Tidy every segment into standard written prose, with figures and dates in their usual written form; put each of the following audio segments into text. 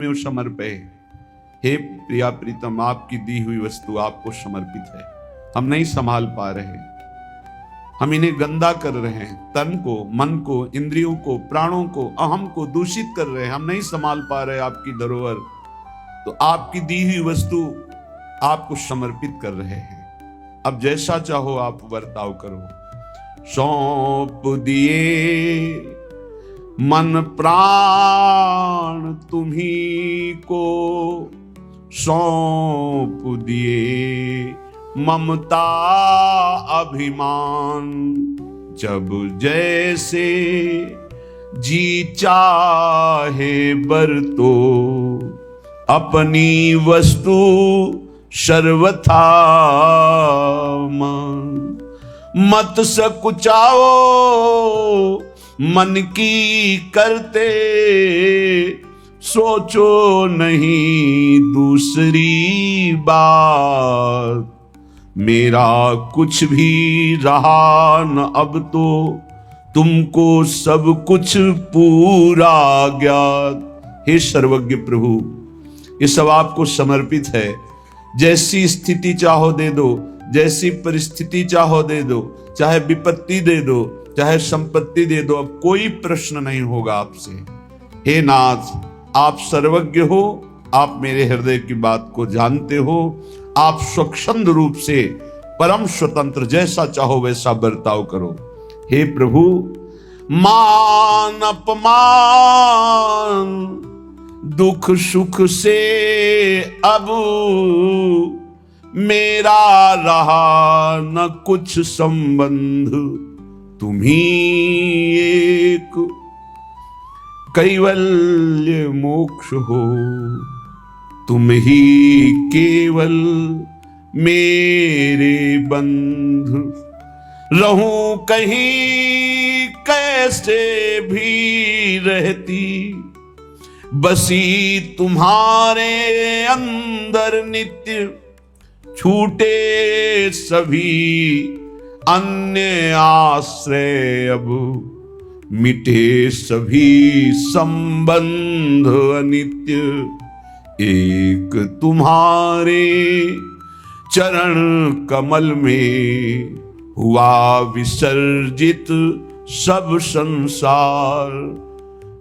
में समर्पे। हे प्रिया प्रीतम, आपकी दी हुई वस्तु आपको समर्पित है। हम नहीं संभाल पा रहे, हम इन्हें गंदा कर रहे हैं, तन को, मन को, इंद्रियों को, प्राणों को, अहम को दूषित कर रहे हैं। हम नहीं संभाल पा रहे आपकी धरोहर, तो आपकी दी हुई वस्तु आपको समर्पित कर रहे हैं। अब जैसा चाहो आप बर्ताव करो। सौंप दिए मन प्राण तुम्ही को, सौंप दिए ममता अभिमान। जब जैसे जी चाहे बरतो, अपनी वस्तु सर्वथा मान। मत सकुचाओ मन की करते, सोचो नहीं दूसरी बात। मेरा कुछ भी रहा न अब तो, तुमको सब कुछ पूरा ज्ञात। हे सर्वज्ञ प्रभु, ये सब आपको समर्पित है। जैसी स्थिति चाहो दे दो, जैसी परिस्थिति चाहो दे दो, चाहे विपत्ति दे दो, चाहे संपत्ति दे दो, अब कोई प्रश्न नहीं होगा आपसे। हे नाथ, आप सर्वज्ञ हो, आप मेरे हृदय की बात को जानते हो। आप स्वच्छंद रूप से परम स्वतंत्र, जैसा चाहो वैसा बर्ताव करो। हे प्रभु, मान अपमान दुख सुख से अब मेरा रहा न कुछ संबंध। तुम्ही एक कैवल्य मोक्ष हो, तुम ही केवल मेरे बंधु। रहूं कहीं कैसे भी रहती, बसी तुम्हारे अंदर नित्य। छूटे सभी अन्य आश्रय अब, मिटे सभी संबंध अनित्य। एक तुम्हारे चरण कमल में हुआ विसर्जित सब संसार।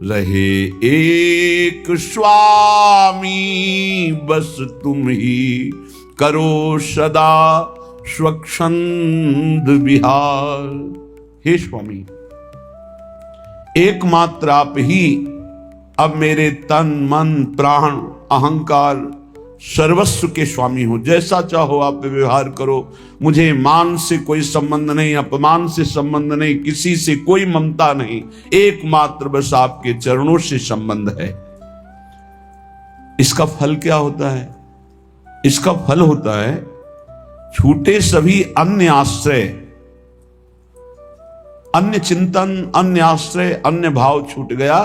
रहे एक स्वामी बस तुम ही, करो सदा स्वच्छंद विहार। हे स्वामी, एकमात्र आप ही अब मेरे तन मन प्राण अहंकार सर्वस्व के स्वामी हो। जैसा चाहो आप व्यवहार करो। मुझे मान से कोई संबंध नहीं, अपमान से संबंध नहीं, किसी से कोई ममता नहीं। एकमात्र बस आपके चरणों से संबंध है। इसका फल क्या होता है? इसका फल होता है छूटे सभी अन्य आश्रय, अन्य चिंतन, अन्य आश्रय, अन्य भाव छूट गया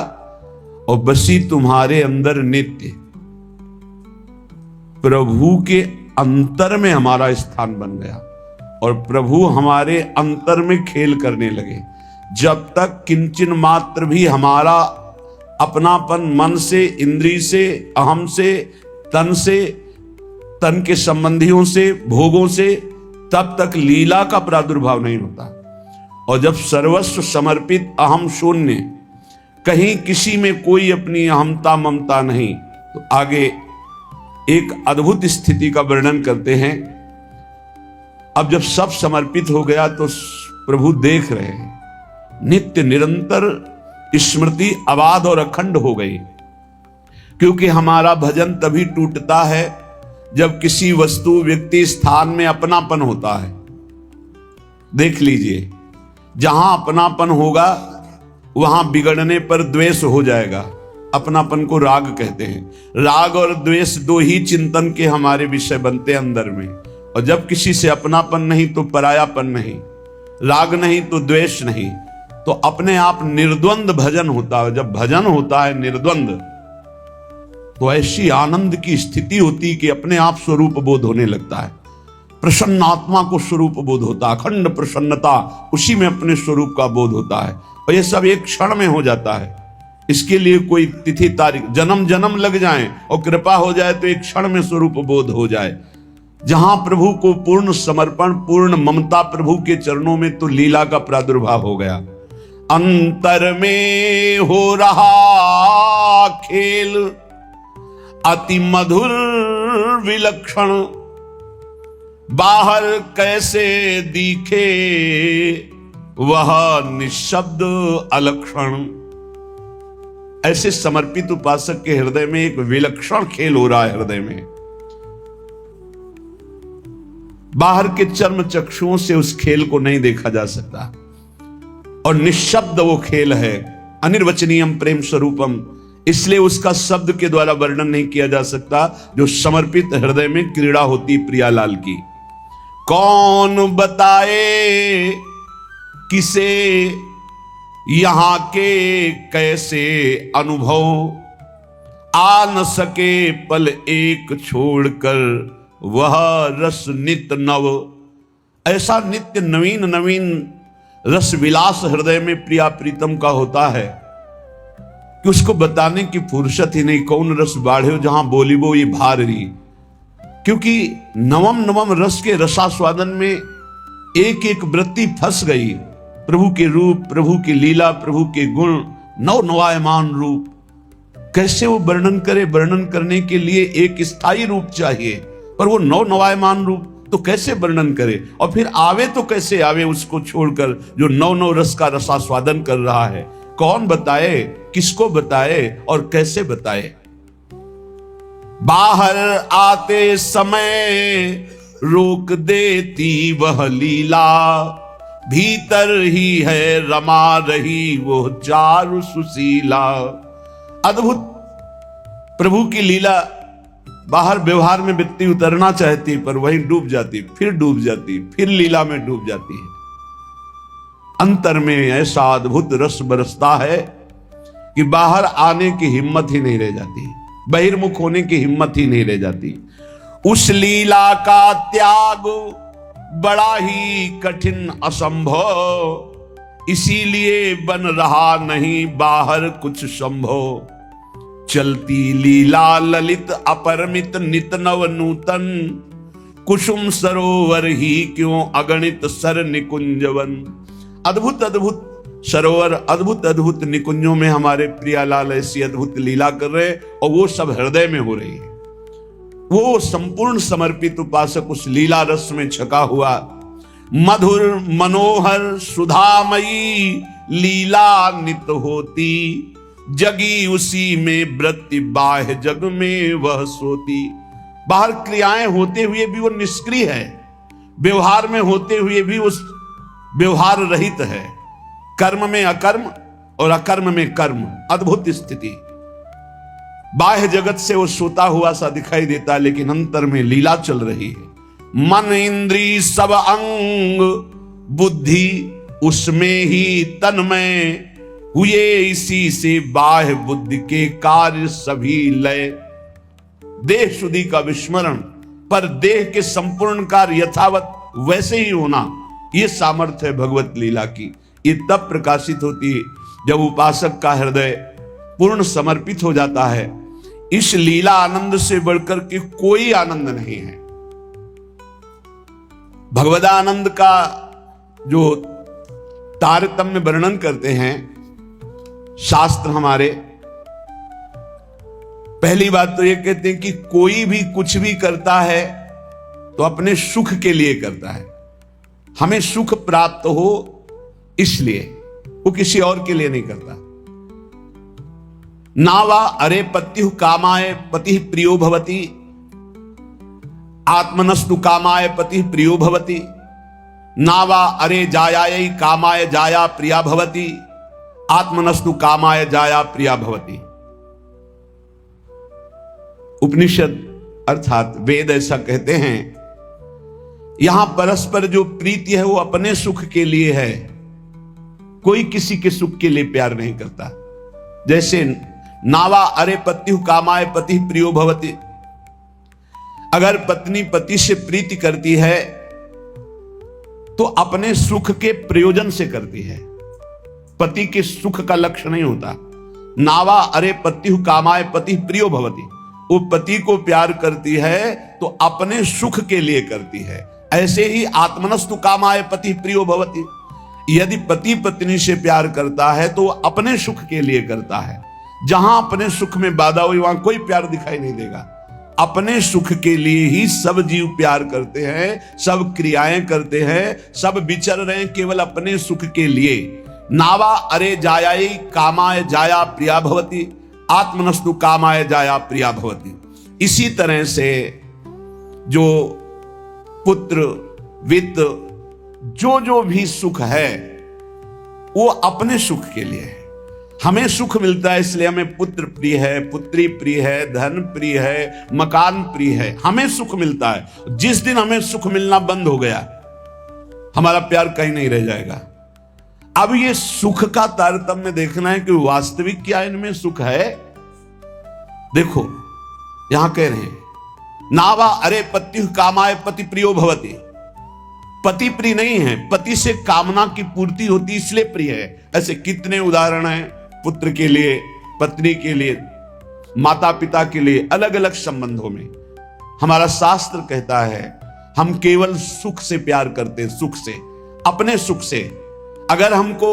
और बसी तुम्हारे अंदर नित्य। प्रभु के अंतर में हमारा स्थान बन गया और प्रभु हमारे अंतर में खेल करने लगे। जब तक किंचन मात्र भी हमारा अपनापन मन से, इंद्री से, अहम से, तन के संबंधियों से, भोगों से, तब तक लीला का प्रादुर्भाव नहीं होता। और जब सर्वस्व समर्पित, अहम शून्य, कहीं किसी में कोई अपनी अहमता ममता नहीं, तो आगे एक अद्भुत स्थिति का वर्णन करते हैं। अब जब सब समर्पित हो गया तो प्रभु देख रहे हैं, नित्य निरंतर स्मृति अबाध और अखंड हो गई। क्योंकि हमारा भजन तभी टूटता है जब किसी वस्तु, व्यक्ति, स्थान में अपनापन होता है। देख लीजिए, जहां अपनापन होगा वहां बिगड़ने पर द्वेष हो जाएगा। अपनापन को राग कहते हैं। राग और द्वेष दो ही चिंतन के हमारे विषय बनते हैं अंदर में। और जब किसी से अपनापन नहीं तो परायापन नहीं, राग नहीं तो द्वेष नहीं, तो अपने आप निर्द्वंद भजन होता है। जब भजन होता है निर्द्वंद, तो ऐसी आनंद की स्थिति होती कि अपने आप स्वरूप बोध होने लगता है। प्रसन्न आत्मा को स्वरूप बोध होता है, अखंड प्रसन्नता, उसी में अपने स्वरूप का बोध होता है। और ये सब एक क्षण में हो जाता है। इसके लिए कोई तिथि तारीख जन्म जन्म लग जाए और कृपा हो जाए तो एक क्षण में स्वरूप बोध हो जाए। जहां प्रभु को पूर्ण समर्पण, पूर्ण ममता प्रभु के चरणों में, तो लीला का प्रादुर्भाव हो गया। अंतर में हो रहा खेल अति मधुर विलक्षण, बाहर कैसे दिखे वह निशब्द अलक्षण। ऐसे समर्पित उपासक के हृदय में एक विलक्षण खेल हो रहा है। हृदय में बाहर के चर्म चक्षुओं से उस खेल को नहीं देखा जा सकता, और निशब्द वो खेल है, अनिर्वचनीयम प्रेम स्वरूपम, इसलिए उसका शब्द के द्वारा वर्णन नहीं किया जा सकता। जो समर्पित हृदय में क्रीड़ा होती प्रियालाल की, कौन बताए किसे यहां के कैसे अनुभव, आ न सके पल एक छोड़कर वह रस नित्य नव। ऐसा नित्य नवीन नवीन रस विलास हृदय में प्रिया प्रीतम का होता है कि उसको बताने की फुर्सत ही नहीं। कौन रस बाढ़े जहां बोली वो ये भार रही, क्योंकि नवम नवम रस के रसास्वादन में एक एक वृत्ति फंस गई। प्रभु के रूप, प्रभु की लीला, प्रभु के गुण, नव नवायमान रूप, कैसे वो वर्णन करे। वर्णन करने के लिए एक स्थायी रूप चाहिए, पर वो नव नवायमान रूप तो कैसे वर्णन करे, और फिर आवे तो कैसे आवे उसको छोड़कर जो नव नव रस का रसास्वादन कर रहा है। कौन बताए, किसको बताए और कैसे बताए। बाहर आते समय रोक देती वह लीला, भीतर ही है रमा रही वो चारु सुशीला। अद्भुत प्रभु की लीला बाहर व्यवहार में व्यक्ति उतरना चाहती, पर वहीं डूब जाती, फिर डूब जाती, फिर लीला में डूब जाती है। अंतर में ऐसा अद्भुत रस बरसता है कि बाहर आने की हिम्मत ही नहीं रह जाती, बहिर्मुख होने की हिम्मत ही नहीं रह जाती। उस लीला का त्याग बड़ा ही कठिन असंभव, इसीलिए बन रहा नहीं बाहर कुछ संभव। चलती लीला ललित अपरमित नित नव नूतन, कुसुम सरोवर ही क्यों अगणित सर निकुंजवन। अद्भुत अद्भुत सरोवर, अद्भुत अद्भुत निकुंजों में हमारे प्रियालाल ऐसी अद्भुत लीला कर रहे, और वो सब हृदय में हो रही है। वो संपूर्ण समर्पित उपासक उस लीला रस में छका हुआ। मधुर मनोहर सुधामयी लीला नित होती, जगी उसी में वृत्ति बाह्य जग में वह सोती। बाहर क्रियाएं होते हुए भी वो निष्क्रिय है, व्यवहार में होते हुए भी उस व्यवहार रहित है। कर्म में अकर्म और अकर्म में कर्म, अद्भुत स्थिति। बाह्य जगत से वो सोता हुआ सा दिखाई देता, लेकिन अंतर में लीला चल रही है। मन इंद्री सब अंग बुद्धि उसमें ही तन्मय हुए, इसी से बाह्य बुद्धि के कार्य सभी लय। देह शुद्धि का विस्मरण, पर देह के संपूर्ण कार्य यथावत वैसे ही होना, ये सामर्थ्य है भगवत लीला की। ये तब प्रकाशित होती है जब उपासक का हृदय पूर्ण समर्पित हो जाता है। इस लीला आनंद से बढ़कर के कोई आनंद नहीं है। भगवदानंद का जो तारतम्य वर्णन करते हैं शास्त्र हमारे, पहली बात तो ये कहते हैं कि कोई भी कुछ भी करता है तो अपने सुख के लिए करता है, हमें सुख प्राप्त हो इसलिए, वो किसी और के लिए नहीं करता। नावा अरे पत्यु कामाय पति प्रियो भवति, आत्मनस्तु कामाय पति प्रियो भवति। नावा अरे जायायै कामाय जाया प्रिया भवति, आत्मनस्तु कामाय जाया प्रिया भवति। उपनिषद अर्थात वेद ऐसा कहते हैं, यहां परस्पर जो प्रीति है वो अपने सुख के लिए है, कोई किसी के सुख के लिए प्यार नहीं करता। जैसे नावा अरे पत्यु कामाय पति प्रियो भवति, अगर पत्नी पति से प्रीति करती है तो अपने सुख के प्रयोजन से करती है, पति के सुख का लक्ष्य नहीं होता। नावा अरे पत्यु कामाय पति प्रियो भवति, वो पति को प्यार करती है तो अपने सुख के लिए करती है। ऐसे ही आत्मनस्तु कामाय पति प्रियो भवति, यदि पति पत्नी से प्यार करता है तो अपने सुख के लिए करता है। जहां अपने सुख में बाधा हुई वहां कोई प्यार दिखाई नहीं देगा। अपने सुख के लिए ही सब जीव प्यार करते हैं, सब क्रियाएं करते हैं, सब विचर रहे हैं केवल अपने सुख के लिए। नावा अरे जायाई कामाय जाया प्रिया भवति, आत्मनस्तु कामाय जाया प्रिया भवति। इसी तरह से जो पुत्र वित्त जो भी सुख है वो अपने सुख के लिए है। हमें सुख मिलता है इसलिए हमें पुत्र प्रिय है, पुत्री प्रिय है, धन प्रिय है, मकान प्रिय है, हमें सुख मिलता है। जिस दिन हमें सुख मिलना बंद हो गया हमारा प्यार कहीं नहीं रह जाएगा। अब ये सुख का तारतम्य देखना है कि वास्तविक क्या इनमें सुख है। देखो यहां कह रहे हैं नावा अरे पत्यु कामाय पति प्रियो भवति, पति प्रिय नहीं है, पति से कामना की पूर्ति होती इसलिए प्रिय है। ऐसे कितने उदाहरण हैं, पुत्र के लिए, पत्नी के लिए, माता पिता के लिए, अलग अलग संबंधों में। हमारा शास्त्र कहता है हम केवल सुख से प्यार करते हैं, सुख से, अपने सुख से। अगर हमको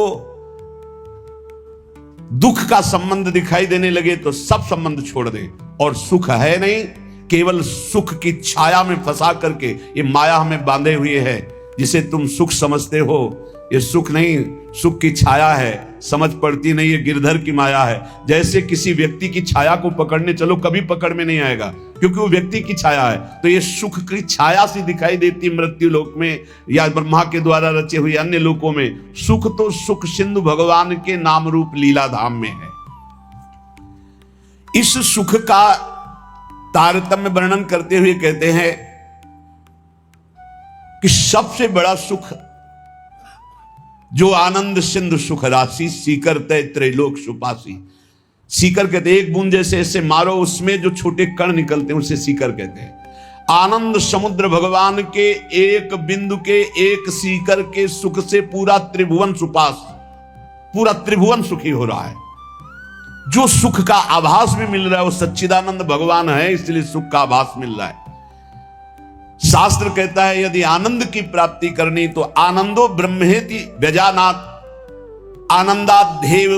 दुख का संबंध दिखाई देने लगे तो सब संबंध छोड़ दें। और सुख है नहीं, केवल सुख की छाया में फंसा करके ये माया हमें बांधे हुए है। जिसे तुम सुख समझते हो ये सुख नहीं, सुख की छाया है, समझ पड़ती नहीं, ये गिरधर की माया है। जैसे किसी व्यक्ति की छाया को पकड़ने चलो कभी पकड़ में नहीं आएगा क्योंकि वो व्यक्ति की छाया है। तो ये सुख की छाया सी दिखाई देती मृत्यु लोक में या ब्रह्मा के द्वारा रचे हुए अन्य लोकों में। सुख तो सुख सिंधु भगवान के नाम रूप लीला धाम में है। इस सुख का तारतम्य वर्णन करते हुए कहते हैं कि सबसे बड़ा सुख जो आनंद सिंधु सुख राशि, सीकर तय त्रैलोक सुपासी। सीकर कहते हैं एक बूंद जैसे ऐसे मारो उसमें जो छोटे कण निकलते हैं उसे सीकर कहते हैं। आनंद समुद्र भगवान के एक बिंदु के एक सीकर के सुख से पूरा त्रिभुवन सुपास, पूरा त्रिभुवन सुखी हो रहा है। जो सुख का आभास भी मिल रहा है वो सच्चिदानंद भगवान है, इसलिए सुख का आभास मिल रहा है। शास्त्र कहता है यदि आनंद की प्राप्ति करनी तो आनंदो ब्रह्मेति व्यजानात्, आनंदाद्धेव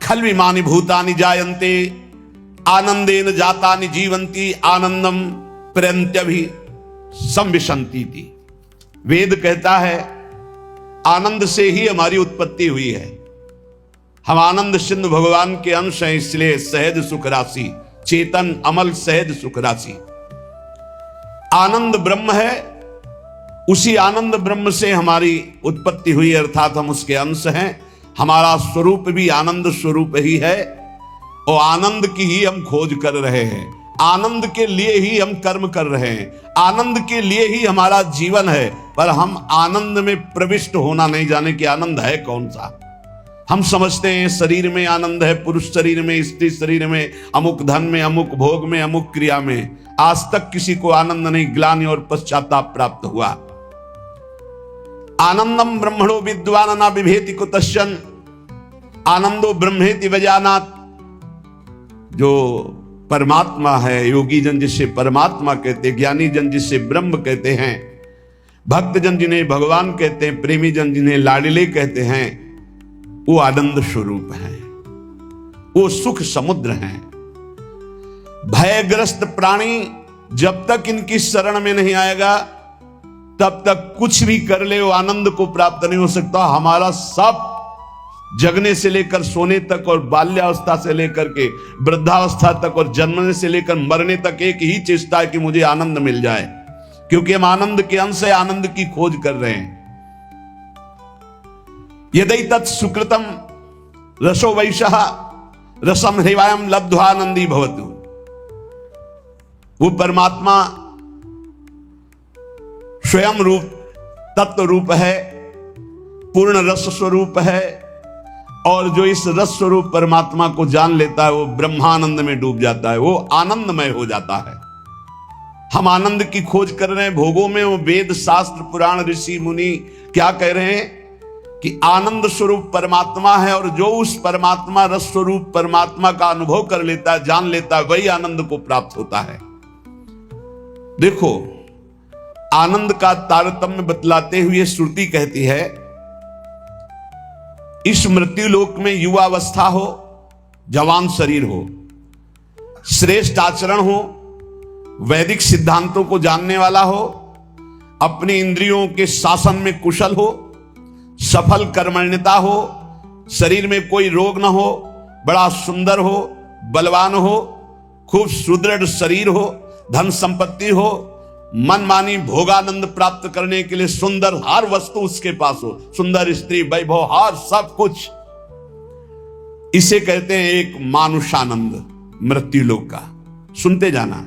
खल्विमानि भूतानि जायन्ते, आनंदेन जातानि जीवन्ति, आनंदम प्रयन्त्यभि संविशन्ति। वेद कहता है आनंद से ही हमारी उत्पत्ति हुई है। हम आनंद सिंधु भगवान के अंश हैं, इसलिए सहज सुख राशि, चेतन अमल सहज सुख राशि। आनंद ब्रह्म है, उसी आनंद ब्रह्म से हमारी उत्पत्ति हुई, अर्थात हम उसके अंश हैं। हमारा स्वरूप भी आनंद स्वरूप ही है और आनंद की ही हम खोज कर रहे हैं। आनंद के लिए ही हम कर्म कर रहे हैं, आनंद के लिए ही हमारा जीवन है। पर हम आनंद में प्रविष्ट होना नहीं जाने कि आनंद है कौन सा। हम समझते हैं शरीर में आनंद है, पुरुष शरीर में, स्त्री शरीर में, अमुक धन में, अमुक भोग में, अमुक क्रिया में। आज तक किसी को आनंद नहीं, ग्लानि और पश्चाताप प्राप्त हुआ। आनंदम ब्रह्मणो विद्वान न बिभेति कुतश्चन, आनंदो ब्रह्मेति वजानात्। जो परमात्मा है, योगी जन जिसे परमात्मा कहते हैं, ज्ञानी जन जिसे ब्रह्म कहते हैं, भक्त जन जिन्हें भगवान कहते हैं, प्रेमी जन जिन्हें लाडले कहते हैं, वो आनंद स्वरूप हैं, वो सुख समुद्र हैं। भयग्रस्त प्राणी जब तक इनकी शरण में नहीं आएगा तब तक कुछ भी कर ले वो आनंद को प्राप्त नहीं हो सकता। हमारा सब जगने से लेकर सोने तक और बाल्यावस्था से लेकर के वृद्धावस्था तक और जन्मने से लेकर मरने तक एक ही चेष्टा है कि मुझे आनंद मिल जाए, क्योंकि हम आनंद के अंश है, आनंद की खोज कर रहे हैं। यदि तत् सुकृतम रसो वैशः रसम हृवायम लब्ध्वानंदी भवतु। वो परमात्मा स्वयं रूप तत्व रूप है, पूर्ण रस स्वरूप है, और जो इस रस स्वरूप परमात्मा को जान लेता है वो ब्रह्मानंद में डूब जाता है, वो आनंदमय हो जाता है। हम आनंद की खोज कर रहे हैं भोगों में। वो वेद शास्त्र पुराण ऋषि मुनि क्या कह रहे हैं कि आनंद स्वरूप परमात्मा है, और जो उस परमात्मा रस स्वरूप परमात्मा का अनुभव कर लेता है, जान लेता है, वही आनंद को प्राप्त होता है। देखो, आनंद का तारतम्य बतलाते हुए श्रुति कहती है, इस मृत्यु लोक में युवावस्था हो, जवान शरीर हो, श्रेष्ठ आचरण हो, वैदिक सिद्धांतों को जानने वाला हो, अपनी इंद्रियों के शासन में कुशल हो, सफल कर्मण्यता हो, शरीर में कोई रोग न हो, बड़ा सुंदर हो, बलवान हो, खूब सुदृढ़ शरीर हो, धन संपत्ति हो, मनमानी भोगानंद प्राप्त करने के लिए सुंदर हर वस्तु उसके पास हो, सुंदर स्त्री, वैभव, हर सब कुछ। इसे कहते हैं एक मानुषानंद, मृत्यु लोक का। सुनते जाना,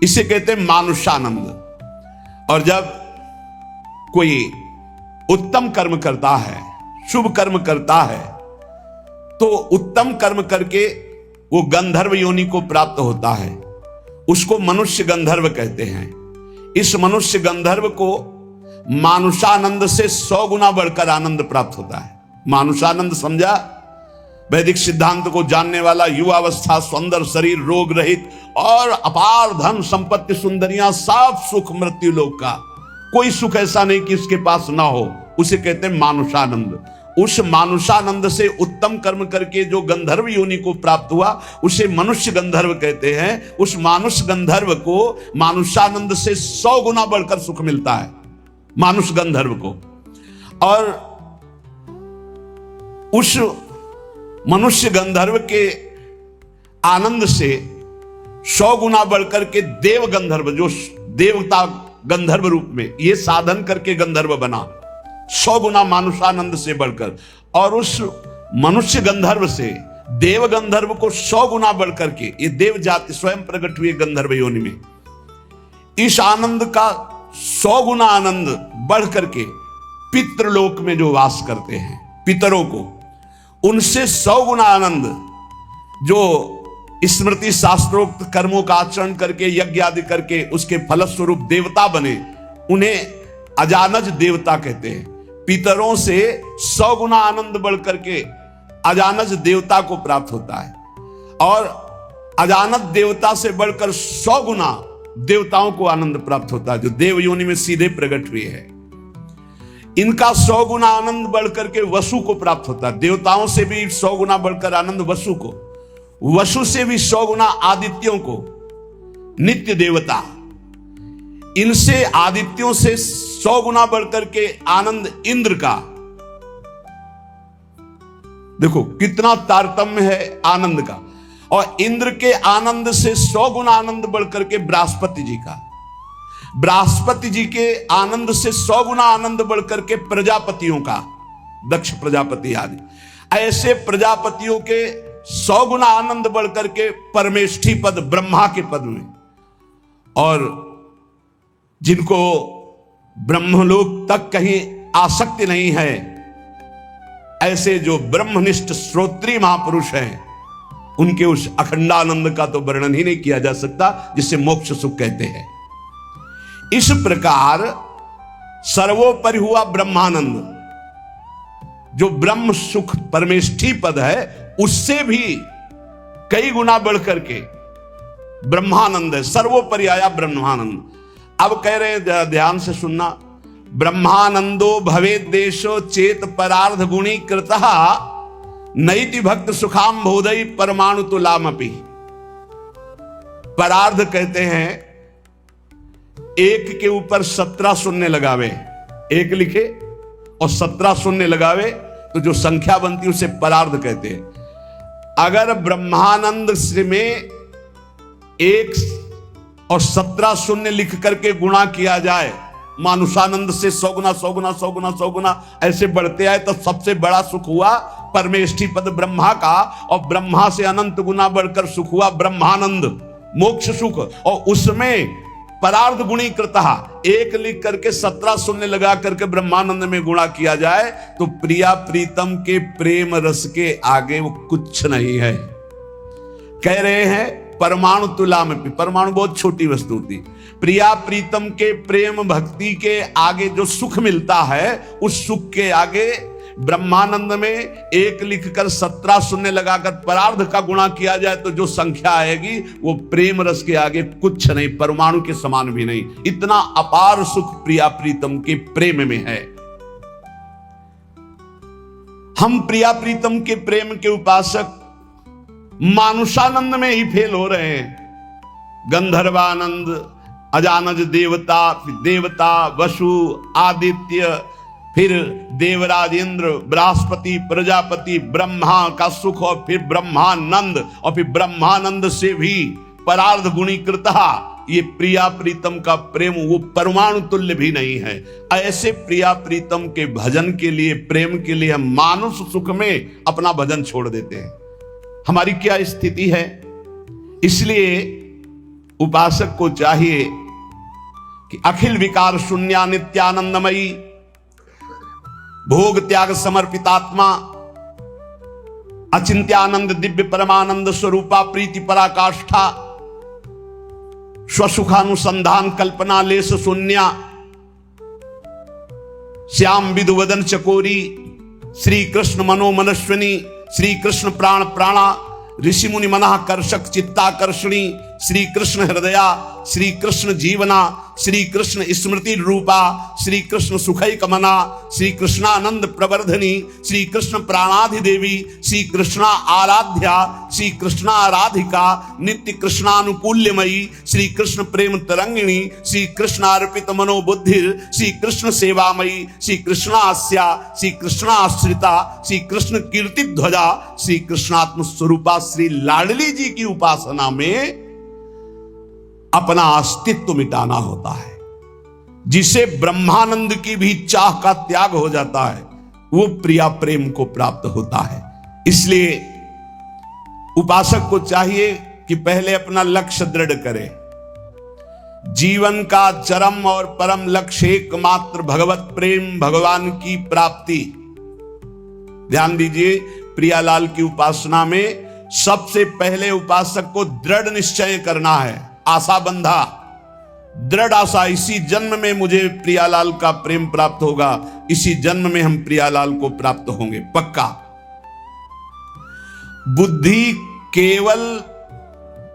इसे कहते हैं मानुषानंद। और जब कोई उत्तम कर्म करता है, शुभ कर्म करता है, तो उत्तम कर्म करके वो गंधर्व योनि को प्राप्त होता है, उसको मनुष्य गंधर्व कहते हैं। इस मनुष्य गंधर्व को मानुषानंद से 100 गुना बढ़कर आनंद प्राप्त होता है। मानुषानंद समझा? वैदिक सिद्धांत को जानने वाला, युवावस्था, सुंदर शरीर, रोग रहित और अपार धन संपत्ति, सुंदरियां, सब सुख मृत्यु लोक का। कोई सुख ऐसा नहीं कि उसके पास ना हो, उसे कहते हैं मानुषानंद। उस मानुषानंद से उत्तम कर्म करके जो गंधर्व योनि को प्राप्त हुआ, उसे मनुष्य गंधर्व कहते हैं। उस मानुष गंधर्व को मानुषानंद से 100 गुना बढ़कर सुख मिलता है, मानुष गंधर्व को। और उस मनुष्य गंधर्व के आनंद से 100 गुना बढ़कर के देव गंधर्व, जो देवता गंधर्व रूप में ये साधन करके गंधर्व बना, 100 गुना मानुषानंद से बढ़कर। और उस मनुष्य गंधर्व से देव गंधर्व को 100 गुना बढ़कर के, ये देव जाति स्वयं प्रकट हुए गंधर्व योनि में, इस आनंद का 100 गुना आनंद बढ़ करके पितृलोक में जो वास करते हैं, पितरों को, उनसे 100 गुना आनंद जो स्मृति शास्त्रोक्त कर्मों का आचरण करके, यज्ञ आदि करके उसके फलस्वरूप देवता बने, उन्हें अजानज देवता कहते हैं। पितरों से 100 गुना आनंद बढ़ करके अजानज देवता को प्राप्त होता है, और अजानज देवता से बढ़कर 100 गुना देवताओं को आनंद प्राप्त होता है, जो देव योनि में सीधे प्रकट हुए हैं। इनका 100 गुना आनंद बढ़कर के वसु को प्राप्त होता है। देवताओं से भी 100 गुना बढ़कर आनंद वसु को, वसु से भी 100 गुना आदित्यों को, नित्य देवता। इनसे आदित्यों से 100 गुना बढ़कर के आनंद इंद्र का। देखो कितना तारतम्य है आनंद का। और इंद्र के आनंद से 100 गुना आनंद बढ़कर के बृहस्पति जी का, बृहस्पति जी के आनंद से 100 गुना आनंद बढ़कर के प्रजापतियों का, दक्ष प्रजापति आदि। ऐसे प्रजापतियों के 100 गुना आनंद बढ़कर के परमेष्ठी पद, ब्रह्मा के पद में। और जिनको ब्रह्मलोक तक कहीं आसक्ति नहीं है, ऐसे जो ब्रह्मनिष्ठ श्रोत्रीय महापुरुष हैं, उनके उस अखंडानंद का तो वर्णन ही नहीं किया जा सकता, जिसे मोक्ष सुख कहते हैं। इस प्रकार सर्वोपरि हुआ ब्रह्मानंद, जो ब्रह्म सुख परमेष्ठी पद है, उससे भी कई गुना बढ़कर के ब्रह्मानंद है, सर्वोपरि आया ब्रह्मानंद। अब कह रहे हैं, ध्यान से सुनना, ब्रह्मानंदो भवेद देशो चेत परार्ध गुणी कृतः नैति भक्त सुखाम बोधई परमाणु तुलामपि। परार्ध कहते हैं एक के ऊपर 17 शून्य लगावे, एक लिखे और 17 शून्य लगावे तो जो संख्या बनती है उसे परार्ध कहते हैं। अगर ब्रह्मानंद में 1 और 17 शून्य लिख करके गुणा किया जाए, मानुषानंद से 100 गुना 100 गुना 100 गुना 100 गुना ऐसे बढ़ते आए, तो सबसे बड़ा सुख हुआ परमेष्ठी पद ब्रह्मा का। और ब्रह्मा से अनंत गुना बढ़कर सुख हुआ ब्रह्मानंद, मोक्ष सुख। और उसमें परार्ध गुणी कृतः, 1 लिख करके 17 शून्य लगा करके ब्रह्मानंद में गुणा किया जाए, तो प्रिया प्रीतम के प्रेम रस के आगे वो कुछ नहीं है। कह रहे हैं परमाणु तुला में, परमाणु बहुत छोटी वस्तु थी, प्रिया प्रीतम के प्रेम भक्ति के आगे जो सुख मिलता है, उस सुख के आगे ब्रह्मानंद में 1 लिखकर 17 शून्य लगाकर परार्ध का गुणा किया जाए तो जो संख्या आएगी वो प्रेम रस के आगे कुछ नहीं, परमाणु के समान भी नहीं। इतना अपार सुख प्रिया प्रीतम के प्रेम में है। हम प्रिया प्रीतम के प्रेम के उपासक मानुषानंद में ही फेल हो रहे हैं। गंधर्वानंद, अजानज देवता, देवता वसु, आदित्य, फिर देवराज इंद्र, बृहस्पति, प्रजापति, ब्रह्मा का सुख, और फिर ब्रह्मानंद, और फिर ब्रह्मानंद से भी परार्ध गुणीकृता। ये प्रिया प्रीतम का प्रेम वो परमाणु तुल्य भी नहीं है। ऐसे प्रिया प्रीतम के भजन के लिए, प्रेम के लिए हम मानुष सुख में अपना भजन छोड़ देते हैं। हमारी क्या स्थिति है? इसलिए उपासक को चाहिए कि अखिल विकार शून्या नित्यानंदमयी, भोग त्याग समर्पितात्मा, अचिंत्यानंद दिव्य परमानंद स्वरूपा प्रीति पराकाष्ठा, स्वसुखानुसंधान कल्पना लेस शून्या, श्याम विदुवदन चकोरी, श्री कृष्ण मनोमनस्विनी, श्री कृष्ण प्राण प्राणा, ऋषि मुनि मना कर्षक चित्ताकर्षणी, श्री कृष्ण हृदया, श्री कृष्ण जीवना, श्री कृष्ण स्मृति रूपा, श्री कृष्ण सुखैक मना, श्री कृष्णानंद प्रवर्धनी, श्री कृष्ण प्राणाधिदेवी, श्री कृष्णा आराध्या, श्री कृष्णा आराधिका, नित्य कृष्णानुकूल्यमयी, श्री कृष्ण प्रेम तरंगिणी, श्री कृष्णार्पित मनोबुद्धिर, श्री कृष्ण सेवामयी, श्री कृष्णास्या, श्री कृष्णाश्रिता, श्री कृष्ण कीर्ति ध्वजा, श्री कृष्णात्म स्वरूपा, श्री लाडली जी की उपासना में अपना अस्तित्व मिटाना होता है। जिसे ब्रह्मानंद की भी चाह का त्याग हो जाता है वो प्रिया प्रेम को प्राप्त होता है। इसलिए उपासक को चाहिए कि पहले अपना लक्ष्य दृढ़ करे। जीवन का चरम और परम लक्ष्य एकमात्र भगवत प्रेम, भगवान की प्राप्ति। ध्यान दीजिए, प्रियालाल की उपासना में सबसे पहले उपासक को दृढ़ निश्चय करना है। आशा बंधा, दृढ़ आशा, इसी जन्म में मुझे प्रियालाल का प्रेम प्राप्त होगा, इसी जन्म में हम प्रियालाल को प्राप्त होंगे, पक्का। बुद्धि केवल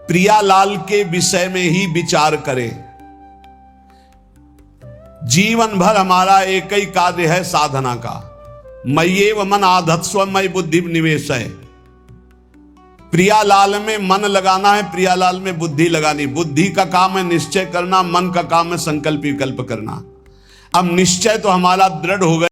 प्रियालाल के विषय में ही विचार करे। जीवन भर हमारा एक ही कार्य है साधना का, मय्येव मन आधत्स्व मयि बुद्धि निवेश है। प्रियालाल में मन लगाना है, प्रियालाल में बुद्धि लगानी। बुद्धि का काम है निश्चय करना, मन का काम है संकल्प विकल्प करना। अब निश्चय तो हमारा दृढ़ हो गया।